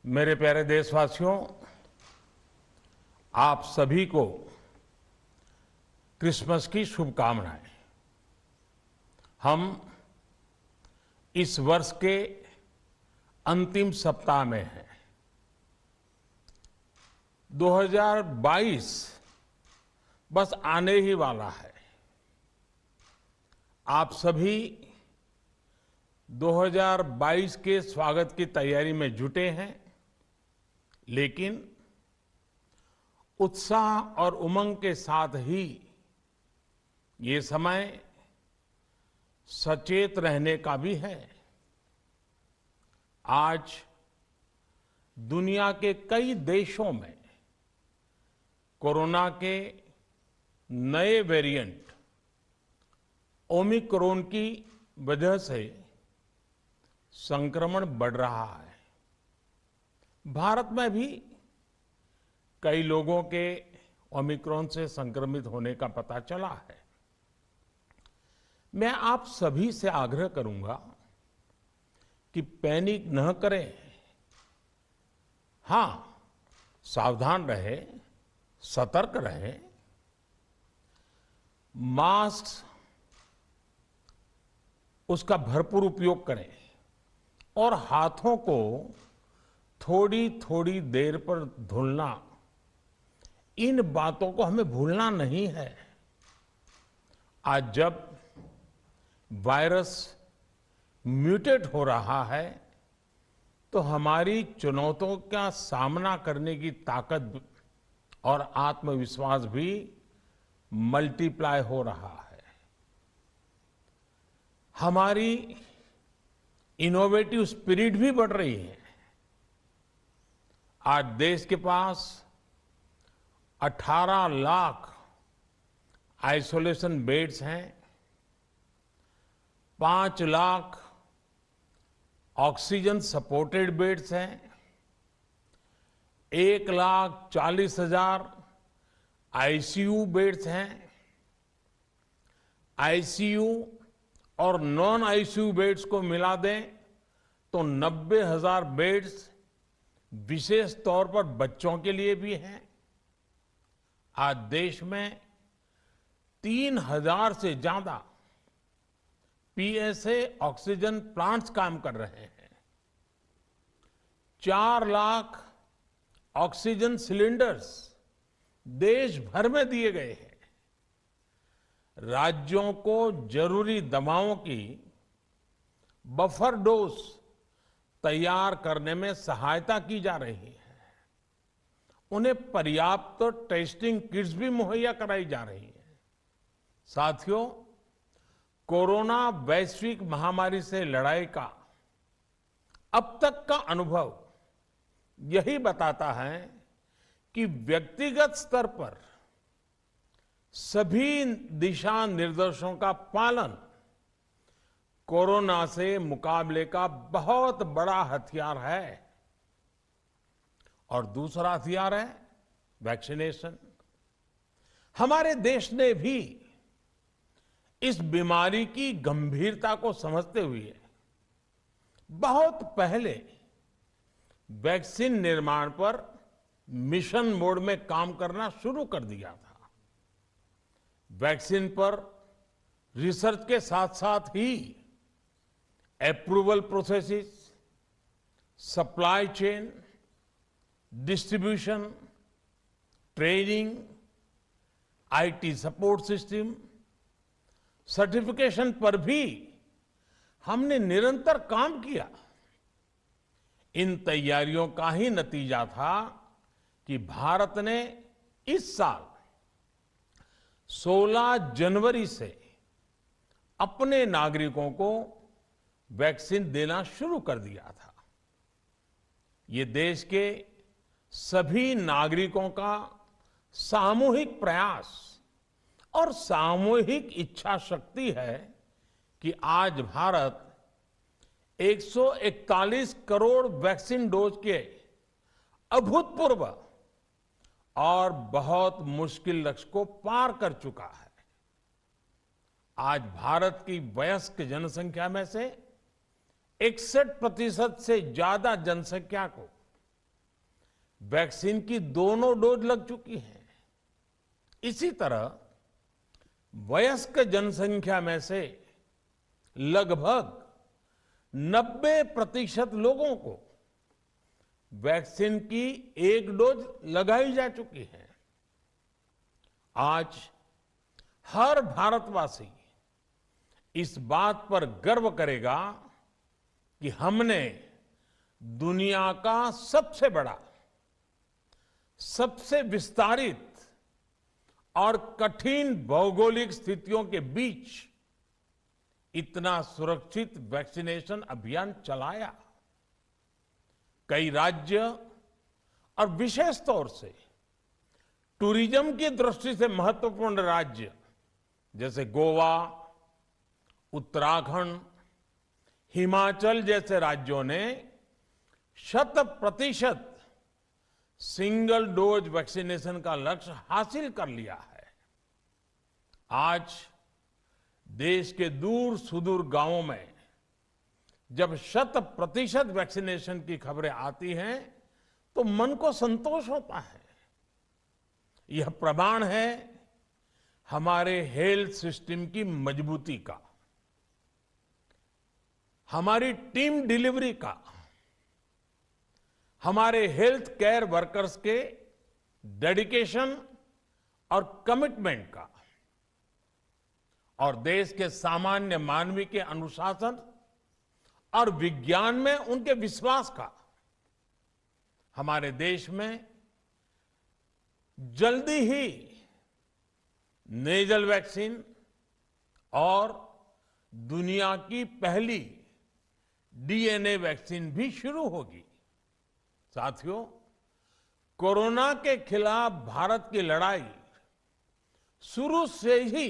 मेरे प्यारे देशवासियों, आप सभी को क्रिसमस की शुभकामनाएं। हम इस वर्ष के अंतिम सप्ताह में हैं। 2022 बस आने ही वाला है। आप सभी 2022 के स्वागत की तैयारी में जुटे हैं, लेकिन उत्साह और उमंग के साथ ही ये समय सचेत रहने का भी है। आज दुनिया के कई देशों में कोरोना के नए वेरिएंट ओमिक्रॉन की वजह से संक्रमण बढ़ रहा है। भारत में भी कई लोगों के ओमिक्रॉन से संक्रमित होने का पता चला है। मैं आप सभी से आग्रह करूंगा कि पैनिक न करें। हां, सावधान रहें, सतर्क रहें, मास्क उसका भरपूर उपयोग करें और हाथों को थोड़ी थोड़ी देर पर धुलना, इन बातों को हमें भूलना नहीं है। आज जब वायरस म्यूटेट हो रहा है तो हमारी चुनौतियों का सामना करने की ताकत और आत्मविश्वास भी मल्टीप्लाई हो रहा है। हमारी इनोवेटिव स्पिरिट भी बढ़ रही है। आज देश के पास 18 लाख आइसोलेशन बेड्स हैं, 5 लाख ऑक्सीजन सपोर्टेड बेड्स हैं, 1,40,000 आईसीयू बेड्स हैं। आईसीयू और नॉन आईसीयू बेड्स को मिला दें तो 90,000 बेड्स विशेष तौर पर बच्चों के लिए भी हैं। आज देश में 3,000 से ज्यादा पीएसए ऑक्सीजन प्लांट्स काम कर रहे हैं। 4 लाख ऑक्सीजन सिलेंडर्स देश भर में दिए गए हैं। राज्यों को जरूरी दवाओं की बफर डोज तैयार करने में सहायता की जा रही है। उन्हें पर्याप्त टेस्टिंग किट्स भी मुहैया कराई जा रही है। साथियों, कोरोना वैश्विक महामारी से लड़ाई का अब तक का अनुभव यही बताता है कि व्यक्तिगत स्तर पर सभी दिशा निर्देशों का पालन कोरोना से मुकाबले का बहुत बड़ा हथियार है। और दूसरा हथियार है वैक्सीनेशन। हमारे देश ने भी इस बीमारी की गंभीरता को समझते हुए बहुत पहले वैक्सीन निर्माण पर मिशन मोड में काम करना शुरू कर दिया था। वैक्सीन पर रिसर्च के साथ साथ ही approval processes, supply chain, distribution, training, IT support system, certification पर भी हमने निरंतर काम किया। इन तैयारियों का ही नतीजा था कि भारत ने इस साल 16 जनवरी से अपने नागरिकों को वैक्सीन देना शुरू कर दिया था। ये देश के सभी नागरिकों का सामूहिक प्रयास और सामूहिक इच्छा शक्ति है कि आज भारत 141 करोड़ वैक्सीन डोज के अभूतपूर्व और बहुत मुश्किल लक्ष्य को पार कर चुका है। आज भारत की वयस्क जनसंख्या में से 61% से ज्यादा जनसंख्या को वैक्सीन की दोनों डोज लग चुकी हैं। इसी तरह वयस्क जनसंख्या में से लगभग 90% लोगों को वैक्सीन की एक डोज लगाई जा चुकी है। आज हर भारतवासी इस बात पर गर्व करेगा कि हमने दुनिया का सबसे बड़ा, सबसे विस्तारित और कठिन भौगोलिक स्थितियों के बीच इतना सुरक्षित वैक्सीनेशन अभियान चलाया। कई राज्य और विशेष तौर से टूरिज्म की दृष्टि से महत्वपूर्ण राज्य जैसे गोवा, उत्तराखंड, हिमाचल जैसे राज्यों ने 100% सिंगल डोज वैक्सीनेशन का लक्ष्य हासिल कर लिया है। आज देश के दूर सुदूर गांवों में जब 100% वैक्सीनेशन की खबरें आती हैं तो मन को संतोष होता है। यह प्रमाण है हमारे हेल्थ सिस्टम की मजबूती का, हमारी टीम डिलीवरी का, हमारे हेल्थ केयर वर्कर्स के डेडिकेशन और कमिटमेंट का, और देश के सामान्य मानवी के अनुशासन और विज्ञान में उनके विश्वास का। हमारे देश में जल्दी ही नेजल वैक्सीन और दुनिया की पहली डीएनए वैक्सीन भी शुरू होगी। साथियों, कोरोना के खिलाफ भारत की लड़ाई शुरू से ही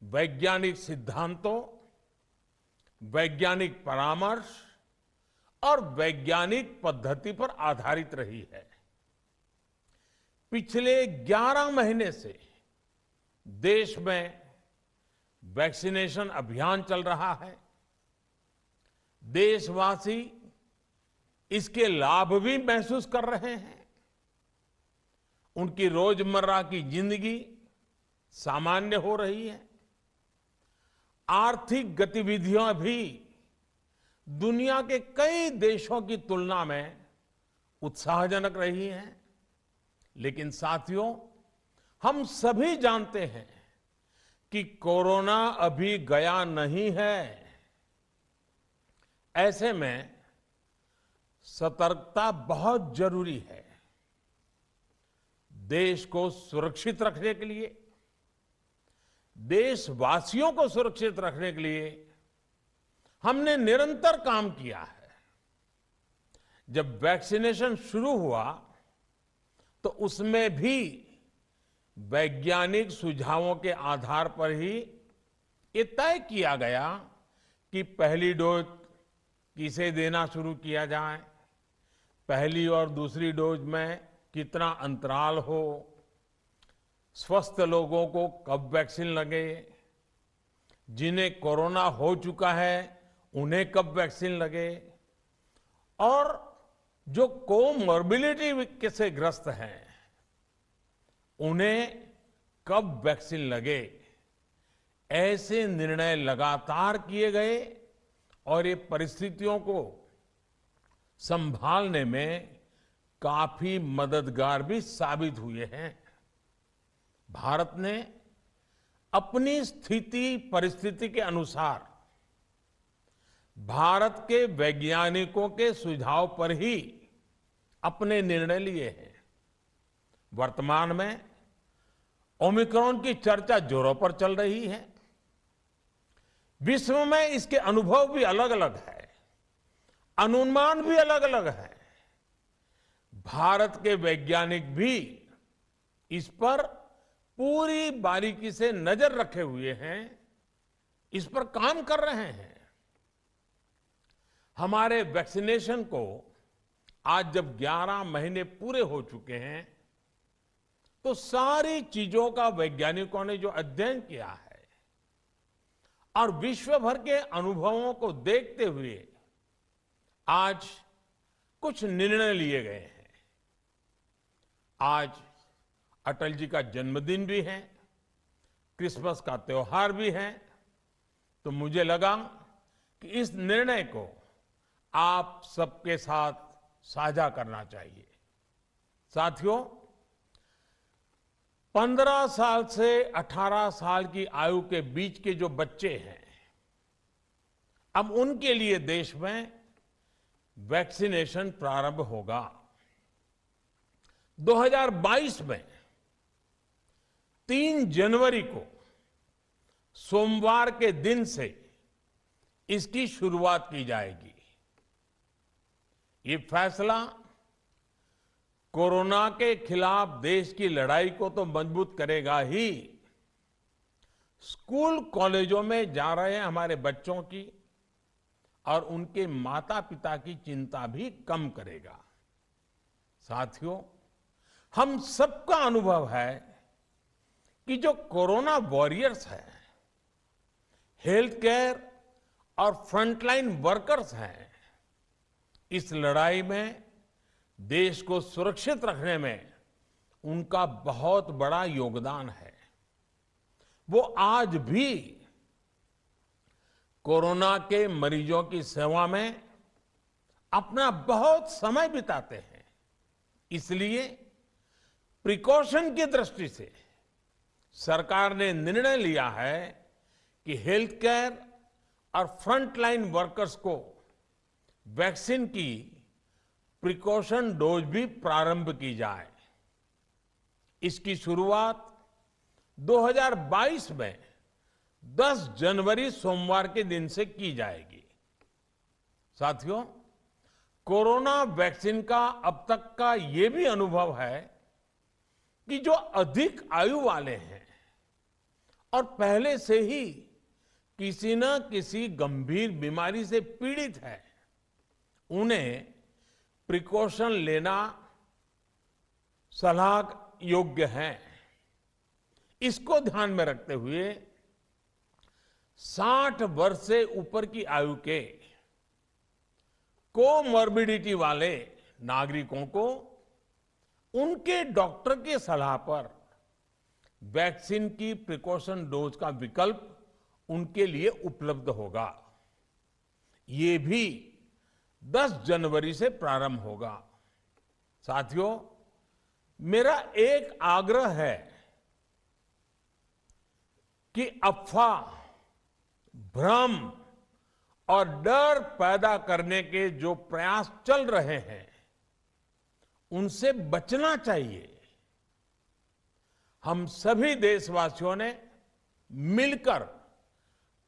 वैज्ञानिक सिद्धांतों, वैज्ञानिक परामर्श और वैज्ञानिक पद्धति पर आधारित रही है। पिछले 11 महीने से देश में वैक्सीनेशन अभियान चल रहा है। देशवासी इसके लाभ भी महसूस कर रहे हैं। उनकी रोजमर्रा की जिंदगी सामान्य हो रही है। आर्थिक गतिविधियां भी दुनिया के कई देशों की तुलना में उत्साहजनक रही हैं। लेकिन साथियों, हम सभी जानते हैं कि कोरोना अभी गया नहीं है। ऐसे में सतर्कता बहुत जरूरी है। देश को सुरक्षित रखने के लिए, देशवासियों को सुरक्षित रखने के लिए हमने निरंतर काम किया है। जब वैक्सीनेशन शुरू हुआ तो उसमें भी वैज्ञानिक सुझावों के आधार पर ही ये तय किया गया कि पहली डोज किसे देना शुरू किया जाए, पहली और दूसरी डोज में कितना अंतराल हो, स्वस्थ लोगों को कब वैक्सीन लगे, जिन्हें कोरोना हो चुका है उन्हें कब वैक्सीन लगे, और जो कोमॉर्बिडिटी से ग्रस्त हैं उन्हें कब वैक्सीन लगे। ऐसे निर्णय लगातार किए गए और ये परिस्थितियों को संभालने में काफी मददगार भी साबित हुए हैं। भारत ने अपनी स्थिति परिस्थिति के अनुसार भारत के वैज्ञानिकों के सुझाव पर ही अपने निर्णय लिए हैं। वर्तमान में ओमिक्रॉन की चर्चा जोरों पर चल रही है। विश्व में इसके अनुभव भी अलग अलग है, अनुमान भी अलग अलग है। भारत के वैज्ञानिक भी इस पर पूरी बारीकी से नजर रखे हुए हैं, इस पर काम कर रहे हैं। हमारे वैक्सीनेशन को आज जब 11 महीने पूरे हो चुके हैं तो सारी चीजों का वैज्ञानिकों ने जो अध्ययन किया है और विश्व भर के अनुभवों को देखते हुए आज कुछ निर्णय लिए गए हैं। आज अटल जी का जन्मदिन भी है, क्रिसमस का त्योहार भी है, तो मुझे लगा कि इस निर्णय को आप सबके साथ साझा करना चाहिए। साथियों, 15 साल से 18 साल की आयु के बीच के जो बच्चे हैं, अब उनके लिए देश में वैक्सीनेशन प्रारंभ होगा। 2022 में 3 जनवरी को सोमवार के दिन से इसकी शुरुआत की जाएगी। ये फैसला कोरोना के खिलाफ देश की लड़ाई को तो मजबूत करेगा ही, स्कूल कॉलेजों में जा रहे हमारे बच्चों की और उनके माता पिता की चिंता भी कम करेगा। साथियों, हम सबका अनुभव है कि जो कोरोना वॉरियर्स हैं, हेल्थ केयर और फ्रंटलाइन वर्कर्स हैं, इस लड़ाई में देश को सुरक्षित रखने में उनका बहुत बड़ा योगदान है। वो आज भी कोरोना के मरीजों की सेवा में अपना बहुत समय बिताते हैं। इसलिए प्रिकॉशन की दृष्टि से सरकार ने निर्णय लिया है कि हेल्थ केयर और फ्रंटलाइन वर्कर्स को वैक्सीन की प्रिकॉशन डोज भी प्रारंभ की जाए। इसकी शुरुआत 2022 में 10 जनवरी सोमवार के दिन से की जाएगी। साथियों, कोरोना वैक्सीन का अब तक का ये भी अनुभव है कि जो अधिक आयु वाले हैं और पहले से ही किसी न किसी गंभीर बीमारी से पीड़ित है, उन्हें प्रिकॉशन लेना सलाह योग्य है। इसको ध्यान में रखते हुए 60 वर्ष से ऊपर की आयु के कोमॉर्बिडिटी वाले नागरिकों को उनके डॉक्टर की सलाह पर वैक्सीन की प्रिकॉशन डोज का विकल्प उनके लिए उपलब्ध होगा। ये भी 10 जनवरी से प्रारंभ होगा। साथियों, मेरा एक आग्रह है कि अफवाह, भ्रम और डर पैदा करने के जो प्रयास चल रहे हैं, उनसे बचना चाहिए। हम सभी देशवासियों ने मिलकर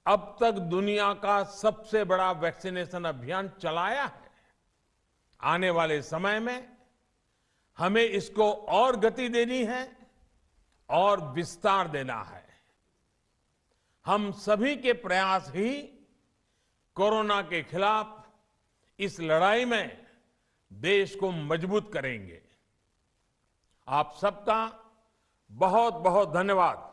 अब तक दुनिया का सबसे बड़ा वैक्सीनेशन अभियान चलाया है। आने वाले समय में हमें इसको और गति देनी है और विस्तार देना है। हम सभी के प्रयास ही कोरोना के खिलाफ इस लड़ाई में देश को मजबूत करेंगे। आप सबका बहुत बहुत धन्यवाद।